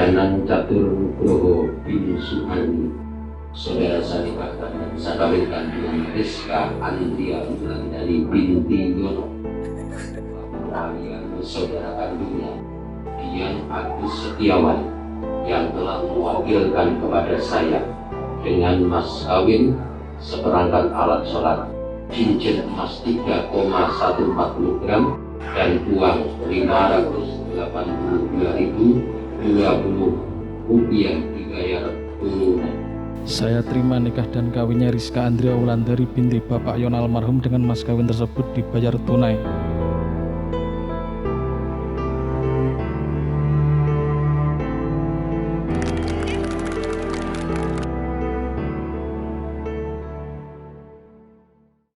Danang Catur Nugroho bin Suhani. Saudara saya nikahkan dan saya kawinkan dengan Rizka Andria Wulandari binti Yono. Kalian saudara kandungnya Dian Agus Setiawan yang telah mewakilkan kepada saya dengan mas kawin seperangkat alat sholat, cincin emas 3,140 gram dan uang 582.020 rupiah dibayar tunai. Saya terima nikah dan kawinnya Rizka Andria Wulandari binti Bapak Yon almarhum dengan mas kawin tersebut dibayar tunai.